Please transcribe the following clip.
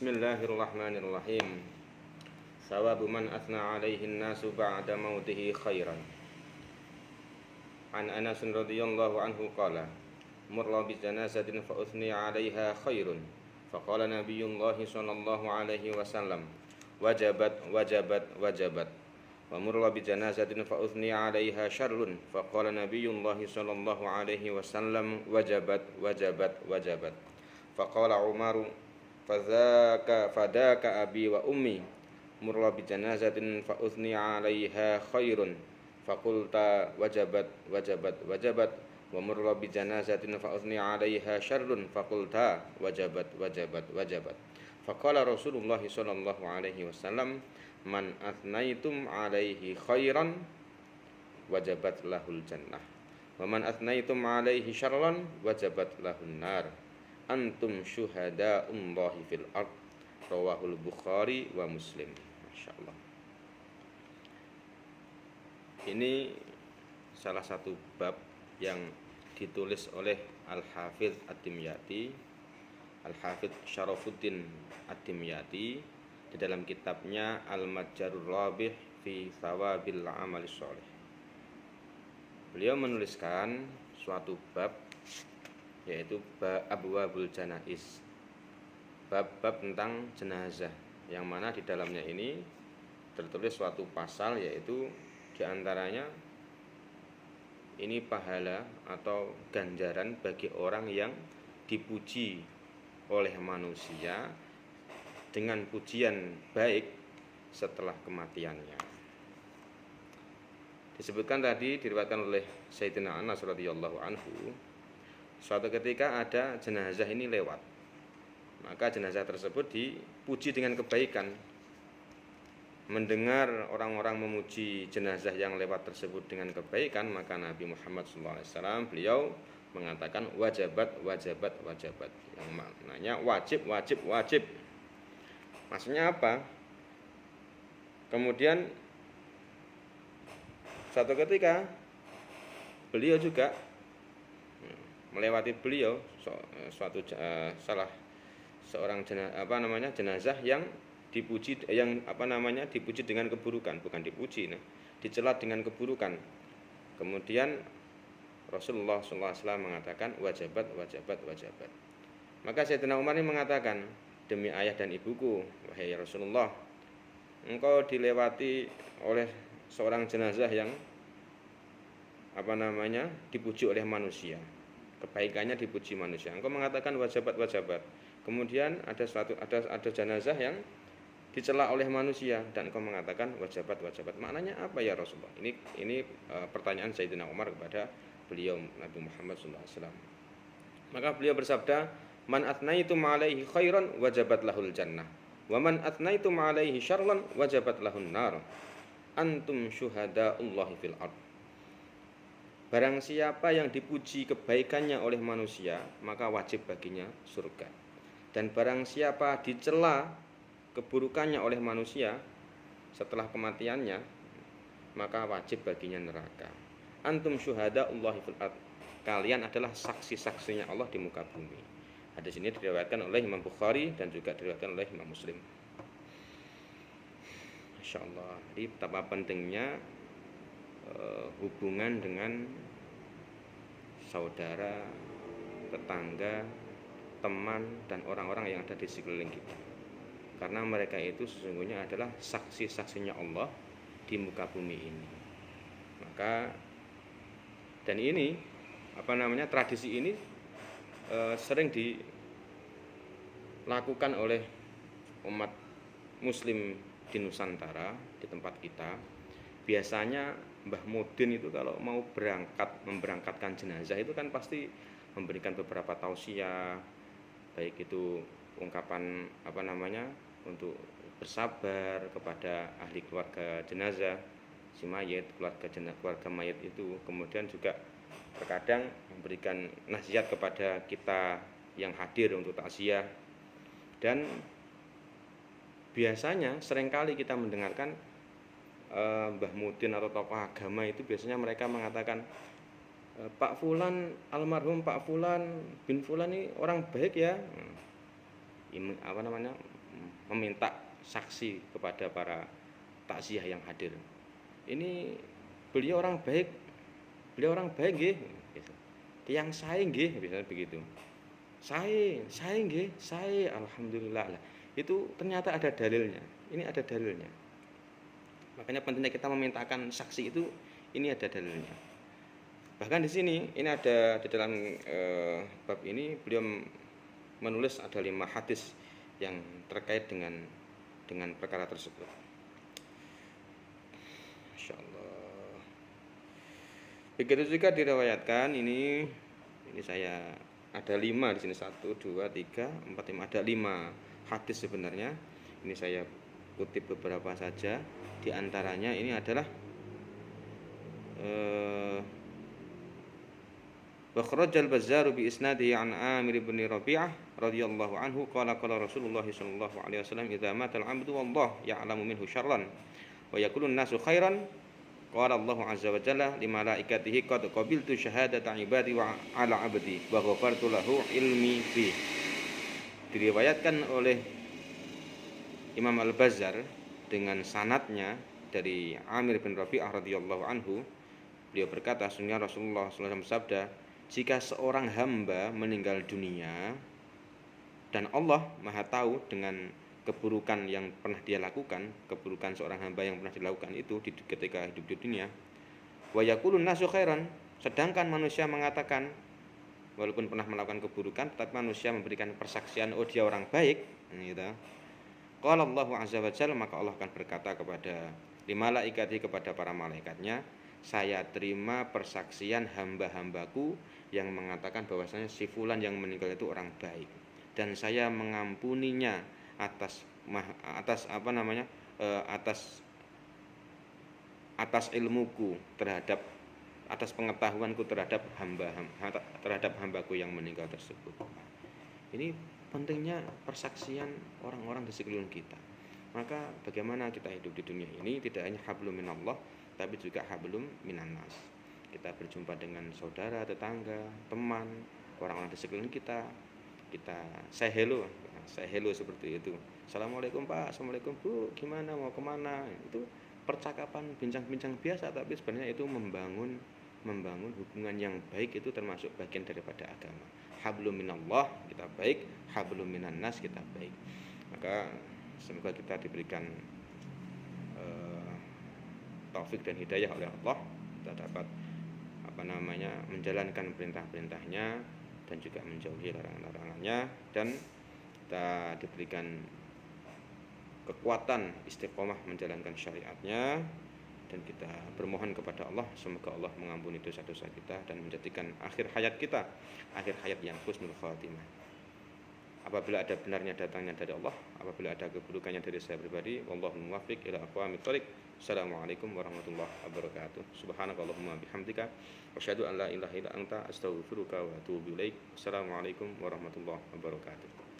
Bismillahirrahmanirrahim. Sawabu man athna alaihi nasu ba'da mautihi khairan. An Anas radhiyallahu anhu qala murra bi janazatin fa uthni 'alaiha khairun. Faqala Nabiyullah sallallahu alaihi wasallam wajabat wajabat wajabat. Wa murra bi janazatin fa uthni 'alaiha syarrun. Faqala Nabiyullah sallallahu alaihi wasallam wajabat wajabat wajabat. Faqala Umaru fadaka abi wa ummi murra bi janazatin fa uthni 'alaiha khairun faqulta wajabat wajabat wajabat wa murra bi janazatin fa uthni 'alaiha syarrun faqulta wajabat wajabat wajabat. Faqala Rasulullah sallallahu alaihi wasallam man athnaitum 'alaihi khairan wajabat lahul jannah wa man athnaitum 'alaihi syarran wajabat lahun nar. Antum syuhada'ullahi fil ard. Rawahul Bukhari wa Muslim. Masyaallah. Ini salah satu bab yang ditulis oleh Al-Hafidz Ad-Dimyati, Al-Hafidz Syarafuddin Ad-Dimyati di dalam kitabnya Al-Matjarur Rabih fi Thawabil Amali Shalih. Beliau menuliskan suatu bab yaitu Abwabul Janaiz, bab-bab tentang jenazah, yang mana di dalamnya ini tertulis suatu pasal, yaitu diantaranya ini pahala atau ganjaran bagi orang yang dipuji oleh manusia dengan pujian baik setelah kematiannya. Disebutkan tadi, diriwayatkan oleh Sayyidina Anas radhiyallahu anhu, suatu ketika ada jenazah ini lewat, maka jenazah tersebut dipuji dengan kebaikan. Mendengar orang-orang memuji jenazah yang lewat tersebut dengan kebaikan, maka Nabi Muhammad SAW beliau mengatakan wajabat wajabat wajabat, yang maknanya wajib wajib wajib. Maksudnya apa? Kemudian suatu ketika beliau juga melewati beliau salah seorang jenazah yang dipuji dipuji dengan keburukan, bukan dipuji, dicela dengan keburukan. Kemudian Rasulullah SAW mengatakan wajabat wajabat wajabat. Maka Sayyidina Umar ini mengatakan, demi ayah dan ibuku, wahai Rasulullah, engkau dilewati oleh seorang jenazah yang dipuji oleh manusia, kebaikannya dipuji manusia. Engkau mengatakan wajabat wajabat. Kemudian ada jenazah yang dicela oleh manusia dan engkau mengatakan wajabat wajabat. Maknanya apa ya Rasulullah? Ini pertanyaan Sayyidina Umar kepada beliau Nabi Muhammad SAW. Maka beliau bersabda, man athnaitum 'alaihi khairan wajabat lahul jannah wa man athnaitum 'alaihi syarran wajabat lahun nar. Antum syuhada'ullahi fil ard. Barang siapa yang dipuji kebaikannya oleh manusia, maka wajib baginya surga. Dan barang siapa dicela keburukannya oleh manusia setelah kematiannya, maka wajib baginya neraka. Antum syuhada'ullahi fil ard. Kalian adalah saksi-saksinya Allah di muka bumi. Hadis ini diriwayatkan oleh Imam Bukhari dan juga diriwayatkan oleh Imam Muslim. Masya Allah. Jadi betapa pentingnya hubungan dengan saudara, tetangga, teman, dan orang-orang yang ada di sekeliling kita. Karena mereka itu sesungguhnya adalah saksi-saksinya Allah di muka bumi ini. Maka tradisi ini sering dilakukan oleh umat muslim di Nusantara, di tempat kita. Biasanya Mbah Mudin itu kalau mau memberangkatkan jenazah itu kan pasti memberikan beberapa tausiah, baik itu ungkapan untuk bersabar kepada ahli keluarga jenazah si mayit, keluarga mayit itu. Kemudian juga terkadang memberikan nasihat kepada kita yang hadir untuk takziah. Dan biasanya seringkali kita mendengarkan Mbah Mudin atau tokoh agama itu biasanya mereka mengatakan, Pak Fulan, almarhum Pak Fulan bin Fulan ini orang baik ya. meminta saksi kepada para takziah yang hadir. Ini beliau orang baik nggih, gitu. Tiyang sae nggih, biasanya begitu. Sae nggih, sae alhamdulillah lah. Itu ternyata ada dalilnya. Ini ada dalilnya. Makanya pentingnya kita memintakan saksi itu, ini ada dalilnya. Bahkan di sini ini ada di dalam bab ini beliau menulis ada 5 hadis yang terkait dengan perkara tersebut. Masyaallah. Begitu juga diriwayatkan ini saya ada 5 di sini, 1, 2, 3, 4, 5, ada 5 hadis sebenarnya. Ini saya kutip beberapa saja. Di antaranya ini adalah wa kharajal Bazzar bi isnadihi an Amir bin Rabi'ah radhiyallahu anhu qala Rasulullah sallallahu alaihi wasallam idza mata al-'abdu wallahu ya'lamu minhu syarran wa yakulu an-nasu khairan qala Allah azza wa jalla li malaikatihi qad qabiltu syahadata ibadi wa ala 'abdi wa ghafartu lahu ilmi fi. Diriwayatkan oleh Imam Al-Bazzar dengan sanadnya dari Amir bin Rabi'ah radhiyallahu anhu, beliau berkata, sesungguhnya Rasulullah SAW bersabda, jika seorang hamba meninggal dunia dan Allah Maha tahu dengan keburukan yang pernah dia lakukan, keburukan seorang hamba yang pernah dilakukan itu ketika hidup di dunia, wa yaqulun nasu khairan, sedangkan manusia mengatakan walaupun pernah melakukan keburukan tetapi manusia memberikan persaksian oh dia orang baik, gitu. Qala Allahu azza wa jalla, maka Allah akan berkata kepada malaikati, kepada para malaikatnya, saya terima persaksian hamba-hambaku yang mengatakan bahwasanya si fulan yang meninggal itu orang baik dan saya mengampuninya atas ilmuku terhadap, atas pengetahuanku terhadap hambaku yang meninggal tersebut. Ini pentingnya persaksian orang-orang di sekeliling kita. Maka bagaimana kita hidup di dunia ini tidak hanya hablum minallah tapi juga hablum minannas. Kita berjumpa dengan saudara, tetangga, teman, orang-orang di sekeliling kita say hello seperti itu. Assalamualaikum Pak, assalamualaikum Bu, gimana, mau kemana? Itu percakapan bincang-bincang biasa, tapi sebenarnya itu membangun hubungan yang baik, itu termasuk bagian daripada agama. Hablum minallah kita baik, hablum minannas kita baik. Maka semoga kita diberikan taufik dan hidayah oleh Allah, kita dapat menjalankan perintah-perintahnya dan juga menjauhi larangan-larangannya, dan kita diberikan kekuatan istiqomah menjalankan syariatnya, dan kita bermohon kepada Allah semoga Allah mengampuni dosa-dosa kita dan menjadikan akhir hayat kita akhir hayat yang husnul khatimah. Apabila ada benarnya datangnya dari Allah, apabila ada keburukannya dari saya pribadi, wallahu muwaffiq ila aqwamit thoriq. Assalamualaikum warahmatullahi wabarakatuh. Subhanakallahumma bihamdika asyhadu an la ilaha illa anta astaghfiruka wa atubu ilaik. Assalamualaikum warahmatullahi wabarakatuh.